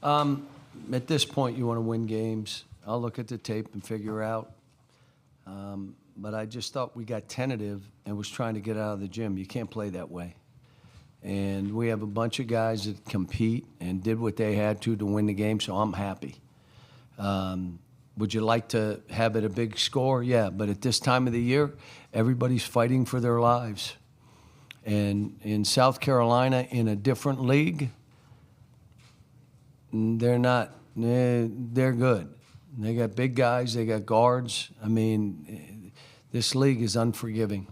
At this point, you want to win games. I'll look at the tape and figure out. But I just thought we got tentative and was trying to get out of the gym. You can't play that way. And we have a bunch of guys that compete and did what they had to win the game, so I'm happy. Would you like to have it a big score? Yeah, but at this time of the year, everybody's fighting for their lives. And in South Carolina, in a different league, they're not, they're good. They got big guys, they got guards. I mean, this league is unforgiving.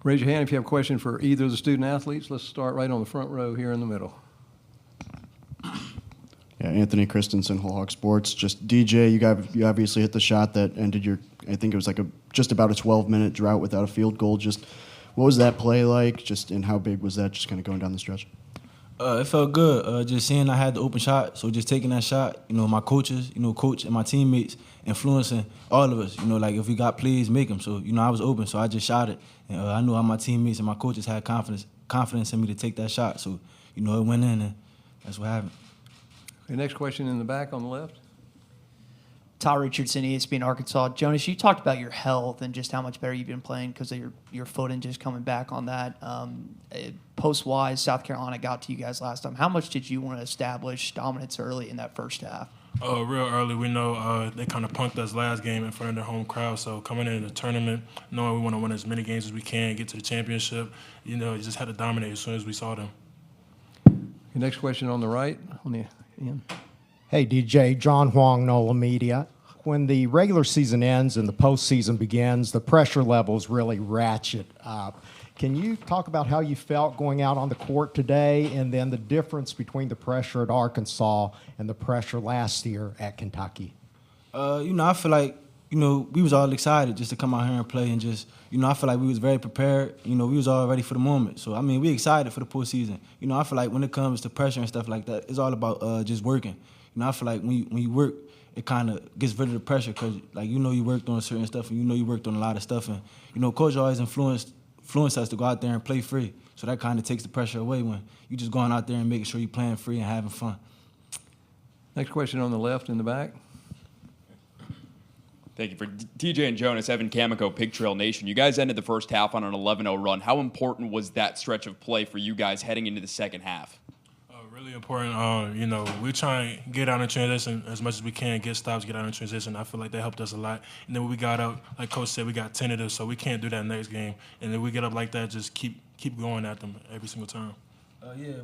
Raise your hand if you have a question for either of the student athletes. Let's start right on the front row here in the middle. Yeah, Anthony Christensen, Whole Hog Sports. Just DJ, you obviously hit the shot that ended your, I think it was like just about a 12-minute drought without a field goal. Just what was that play like? And how big was that? Just kind of going down the stretch. It felt good. Just seeing I had the open shot, so just taking that shot. My coaches, coach and my teammates influencing all of us. Like if we got plays, make them. So I was open, so I just shot it. And I knew how my teammates and my coaches had confidence in me to take that shot. So it went in, and that's what happened. Okay, next question in the back on the left. Ty Richardson, ESPN Arkansas. Jonas, you talked about your health and just how much better you've been playing because of your foot and just coming back on that. Post-wise, South Carolina got to you guys last time. How much did you want to establish dominance early in that first half? Real early. We know they kind of punked us last game in front of their home crowd. So coming into the tournament, knowing we want to win as many games as we can, get to the championship, you just had to dominate as soon as we saw them. Your next question on the right. On the end. Hey, DJ, John Huang, NOLA Media. When the regular season ends and the postseason begins, the pressure levels really ratchet up. Can you talk about how you felt going out on the court today and then the difference between the pressure at Arkansas and the pressure last year at Kentucky? I feel like, we was all excited just to come out here and play and just, I feel like we was very prepared. We was all ready for the moment. So, we excited for the postseason. I feel like when it comes to pressure and stuff like that, it's all about just working. I feel like when you work, it kind of gets rid of the pressure because, you worked on certain stuff and you worked on a lot of stuff. And, Coach always influenced us to go out there and play free. So that kind of takes the pressure away when you just going out there and making sure you're playing free and having fun. Next question on the left in the back. Thank you. For TJ and Jonas, Evan Camico, Pig Trail Nation. You guys ended the first half on an 11-0 run. How important was that stretch of play for you guys heading into the second half? Really important. We try and get out in transition as much as we can, get stops, get out in transition. I feel like that helped us a lot. And then when we got up, like Coach said, we got tentative, so we can't do that next game. And then we get up like that, just keep going at them every single time.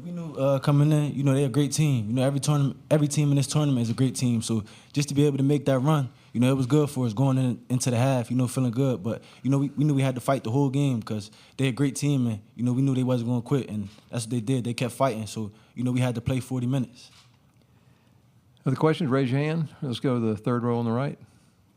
We knew coming in, they're a great team. Every team in this tournament is a great team. So just to be able to make that run, it was good for us going into the half, feeling good. But, we knew we had to fight the whole game because they're a great team, and, we knew they wasn't going to quit. And that's what they did. They kept fighting. So, we had to play 40 minutes. Other questions? Raise your hand. Let's go to the third row on the right.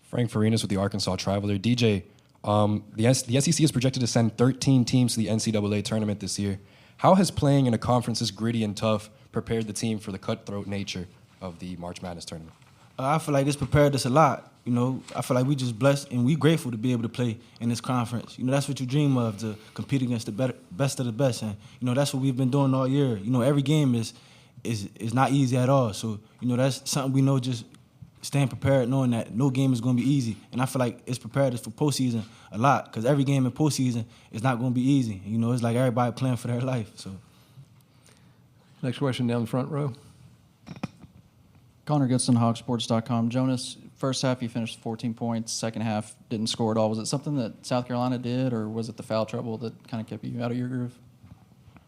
Frank Farinas with the Arkansas Traveler. DJ, the SEC is projected to send 13 teams to the NCAA tournament this year. How has playing in a conference this gritty and tough prepared the team for the cutthroat nature of the March Madness tournament? I feel like this prepared us a lot. I feel like we just blessed and we grateful to be able to play in this conference. That's what you dream of, to compete against the best of the best. And, that's what we've been doing all year. Every game is not easy at all. So, that's something we know, just staying prepared, knowing that no game is going to be easy. And I feel like it's prepared us for postseason a lot because every game in postseason is not going to be easy. It's like everybody playing for their life. So, next question down the front row. Connor Goodson, hogsports.com. Jonas, first half you finished 14 points. Second half didn't score at all. Was it something that South Carolina did, or was it the foul trouble that kind of kept you out of your groove?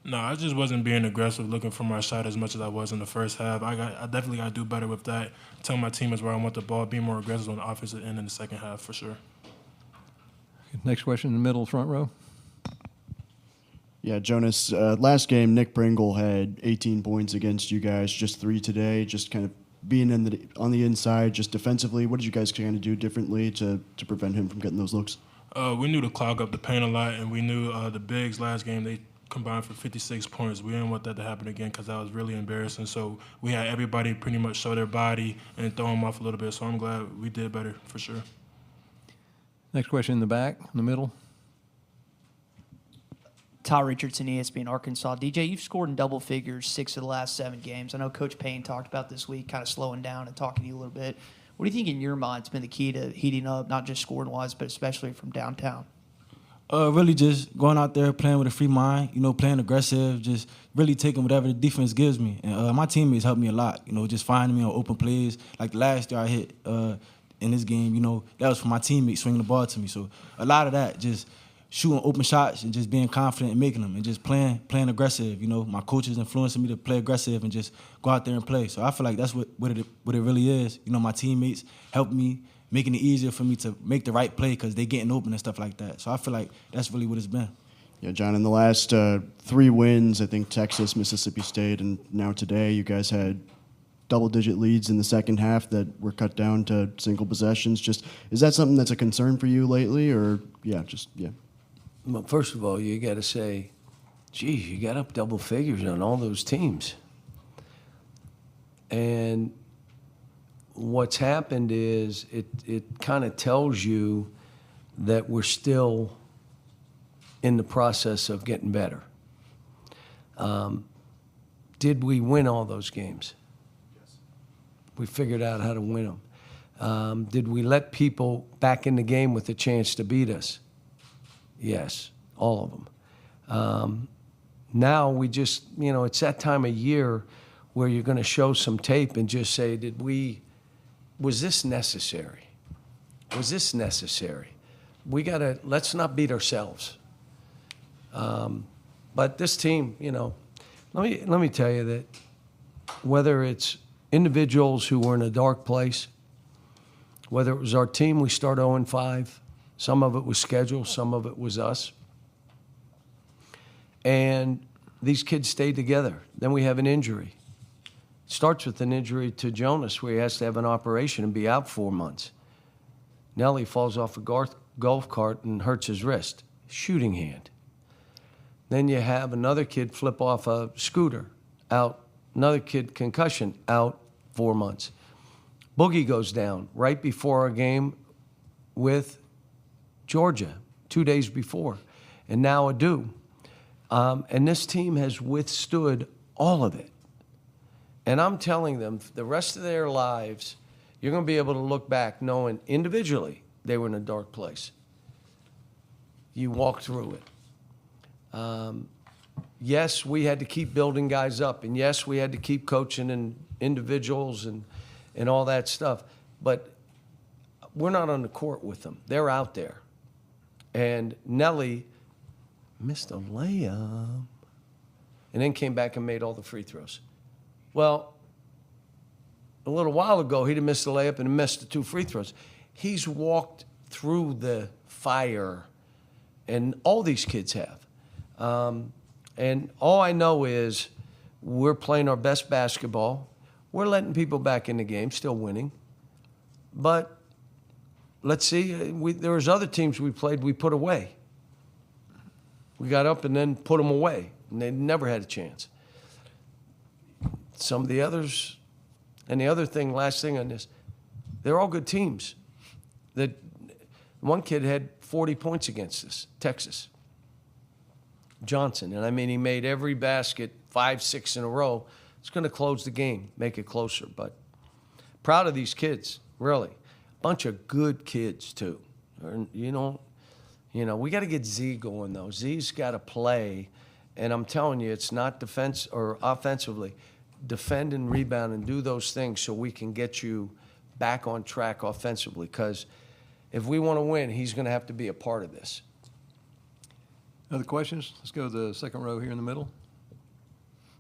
No, I just wasn't being aggressive, looking for my shot as much as I was in the first half. I definitely got to do better with that. Tell my teammates where I want the ball, be more aggressive on the offensive end in the second half for sure. Next question in the middle, front row. Yeah, Jonas, last game, Nick Pringle had 18 points against you guys, just 3 today, just kind of being on the inside, just defensively. What did you guys kind of do differently to prevent him from getting those looks? We knew to clog up the paint a lot, and we knew the bigs last game, they combined for 56 points. We didn't want that to happen again because that was really embarrassing. So we had everybody pretty much show their body and throw them off a little bit. So I'm glad we did better for sure. Next question in the back, in the middle. Ty Richardson, ESPN Arkansas. DJ, you've scored in double figures 6 of the last 7 games. I know Coach Payne talked about this week, kind of slowing down and talking to you a little bit. What do you think in your mind has been the key to heating up, not just scoring-wise, but especially from downtown? Really just going out there, playing with a free mind, playing aggressive, just really taking whatever the defense gives me. And my teammates helped me a lot, just finding me on open plays. Like last year I hit in this game, that was from my teammates swinging the ball to me. So a lot of that, just shooting open shots and just being confident in making them and just playing aggressive. My coaches influencing me to play aggressive and just go out there and play. So I feel like that's what it really is. My teammates helped me, making it easier for me to make the right play because they getting open and stuff like that. So I feel like that's really what it's been. Yeah, John, in the last 3 wins, I think Texas, Mississippi State, and now today, you guys had double-digit leads in the second half that were cut down to single possessions. Just, is that something that's a concern for you lately, or yeah? Well, first of all, you got to say, geez, you got up double figures on all those teams. And what's happened is it kind of tells you that we're still in the process of getting better. Did we win all those games? Yes. We figured out how to win them. Did we let people back in the game with a chance to beat us? Yes, all of them. Now we just, it's that time of year where you're going to show some tape and just say, was this necessary? Was this necessary? Let's not beat ourselves. But this team, let me tell you that whether it's individuals who were in a dark place, whether it was our team, we start 0-5, some of it was scheduled, some of it was us. And these kids stayed together. Then we have an injury. It starts with an injury to Jonas where he has to have an operation and be out 4 months. Nelly falls off a golf cart and hurts his wrist, shooting hand. Then you have another kid flip off a scooter, out. Another kid, concussion, out 4 months. Boogie goes down right before our game with Georgia, 2 days before, and now Aidoo. And this team has withstood all of it. And I'm telling them, the rest of their lives, you're going to be able to look back knowing individually they were in a dark place. You walked through it. Yes, we had to keep building guys up, and yes, we had to keep coaching and individuals and all that stuff. But we're not on the court with them. They're out there. And Nelly missed a layup and then came back and made all the free throws. Well, a little while ago, he'd have missed the layup and missed the 2 free throws. He's walked through the fire, and all these kids have. And all I know is we're playing our best basketball. We're letting people back in the game, still winning. But let's see, there was other teams we played, we put away. We got up and then put them away, and they never had a chance. Some of the others, and the other thing, last thing on this, they're all good teams. One kid had 40 points against us, Texas. Johnson, and I mean, he made every basket 5, 6 in a row. It's going to close the game, make it closer. But proud of these kids, really. Bunch of good kids too. We got to get Z going though. Z's got to play, and I'm telling you, it's not defense or offensively. Defend and rebound and do those things so we can get you back on track offensively. Because if we want to win, he's going to have to be a part of this. Other questions? Let's go to the second row here in the middle.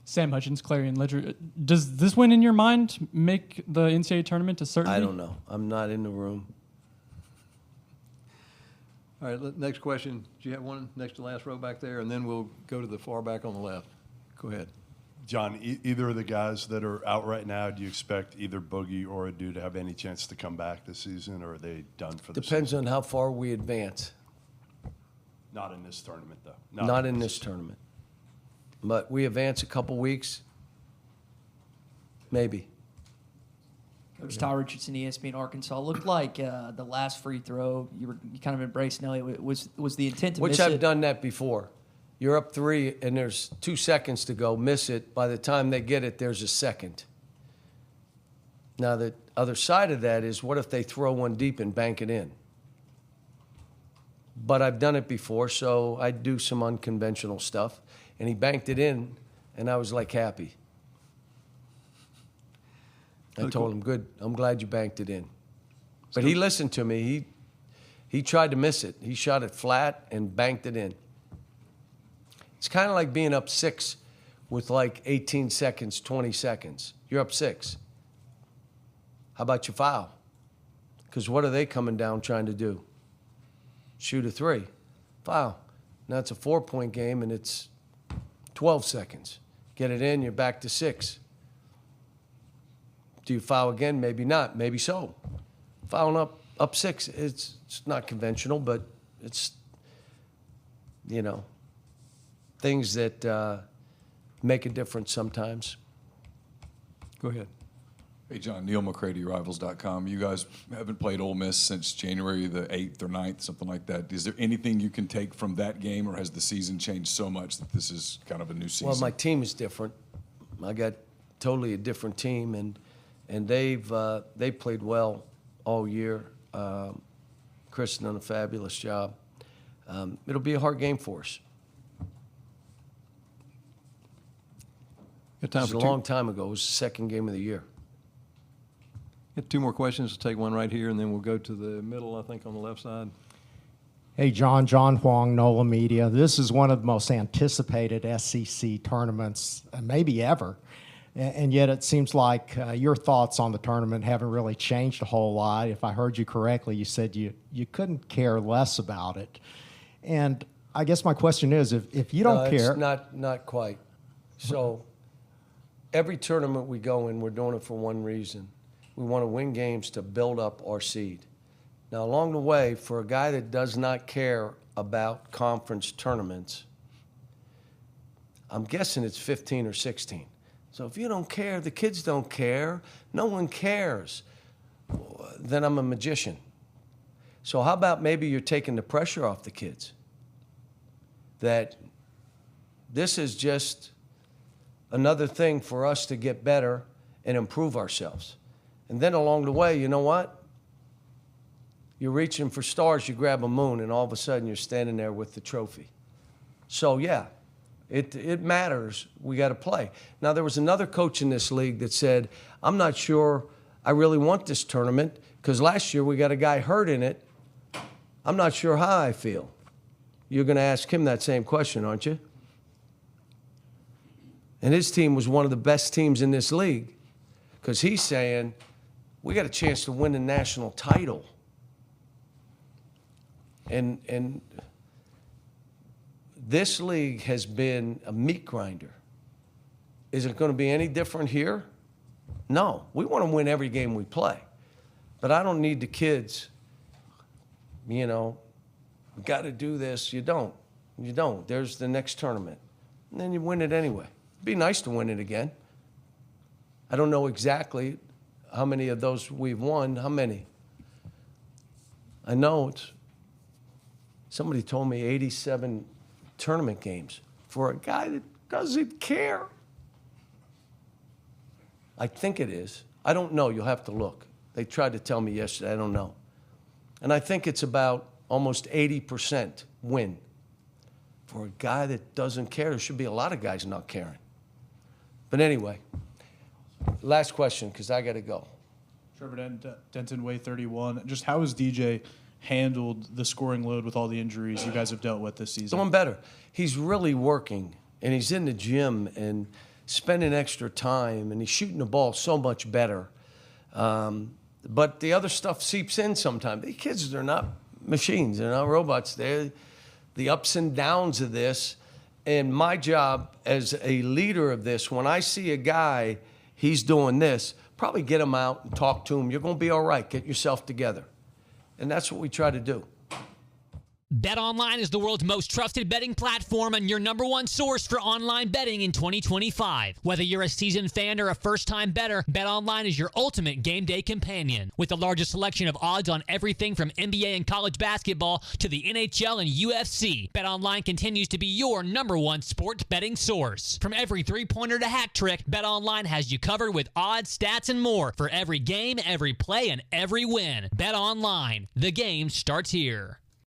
Sam Hutchins, Clarion Ledger. Does this win in your mind make the NCAA tournament a certainty? I don't know. I'm not in the room. All right, next question. Do you have one next to last row back there? And then we'll go to the far back on the left. Go ahead. John, either of the guys that are out right now, do you expect either Boogie or Aidoo to have any chance to come back this season, or are they done for the Depends season? on how far we advance. Not in this tournament, though. Not in this tournament. But we advance a couple weeks, maybe. Coach Ty Richardson, ESPN Arkansas. Looked like the last free throw, you kind of embraced Nelly. Was the intent to Which miss I've it? done that before. You're up 3 and there's 2 seconds to go. Miss it. By the time they get it, there's a second. Now, the other side of that is, what if they throw one deep and bank it in? But I've done it before, so I do some unconventional stuff. And he banked it in, and I was like happy. I told him, good, I'm glad you banked it in. But he listened to me. He tried to miss it. He shot it flat and banked it in. It's kind of like being up 6 with like 18 seconds, 20 seconds. You're up 6. How about you foul? Because what are they coming down trying to do? Shoot a 3. Foul. Now it's a 4-point game and it's 12 seconds. Get it in, you're back to 6. Do you foul again? Maybe not. Maybe so. Fouling up 6, it's not conventional, but it's, things that make a difference sometimes. Go ahead. Hey, John, Neil McCready, Rivals.com. You guys haven't played Ole Miss since January the 8th or 9th, something like that. Is there anything you can take from that game, or has the season changed so much that this is kind of a new season? Well, my team is different. I got totally a different team, and they've played well all year. Chris done a fabulous job. It'll be a hard game for us. It was a long time ago. It was the second game of the year. Get 2 more questions. We'll take one right here, and then we'll go to the middle, I think, on the left side. Hey, John Huang, NOLA Media. This is one of the most anticipated SEC tournaments, maybe ever. And yet it seems like your thoughts on the tournament haven't really changed a whole lot. If I heard you correctly, you said you couldn't care less about it. And I guess my question is, if you don't care... Not quite. So every tournament we go in, we're doing it for one reason. We want to win games to build up our seed. Now, along the way, for a guy that does not care about conference tournaments, I'm guessing it's 15 or 16. So if you don't care, the kids don't care, no one cares, then I'm a magician. So how about maybe you're taking the pressure off the kids? That this is just another thing for us to get better and improve ourselves. And then along the way, you know what? You're reaching for stars, you grab a moon, and all of a sudden you're standing there with the trophy. So yeah, it matters. We got to play. Now, there was another coach in this league that said, I'm not sure I really want this tournament because last year we got a guy hurt in it. I'm not sure how I feel. You're going to ask him that same question, aren't you? And his team was one of the best teams in this league because he's saying, we got a chance to win the national title. And this league has been a meat grinder. Is it going to be any different here? No. We want to win every game we play. But I don't need the kids, we got to do this. You don't. You don't. There's the next tournament. And then you win it anyway. It'd be nice to win it again. I don't know exactly how many of those we've won. How many? I know somebody told me 87 tournament games for a guy that doesn't care. I think it is. I don't know. You'll have to look. They tried to tell me yesterday. I don't know. And I think it's about almost 80% win. For a guy that doesn't care, there should be a lot of guys not caring. But anyway, last question, because I got to go. Trevor Denton, Way 31. Just how has DJ handled the scoring load with all the injuries you guys have dealt with this season? Doing better. He's really working, and he's in the gym and spending extra time, and he's shooting the ball so much better. But the other stuff seeps in sometimes. The kids, they're not machines. They're not robots. They're the ups and downs of this. And my job as a leader of this, when I see a guy, he's doing this, probably get him out and talk to him. You're going to be all right. Get yourself together. And that's what we try to do. BetOnline is the world's most trusted betting platform and your number one source for online betting in 2025. Whether you're a seasoned fan or a first-time bettor, BetOnline is your ultimate game day companion. With the largest selection of odds on everything from NBA and college basketball to the NHL and UFC, BetOnline continues to be your number one sports betting source. From every three-pointer to hat trick, BetOnline has you covered with odds, stats, and more for every game, every play, and every win. BetOnline, the game starts here.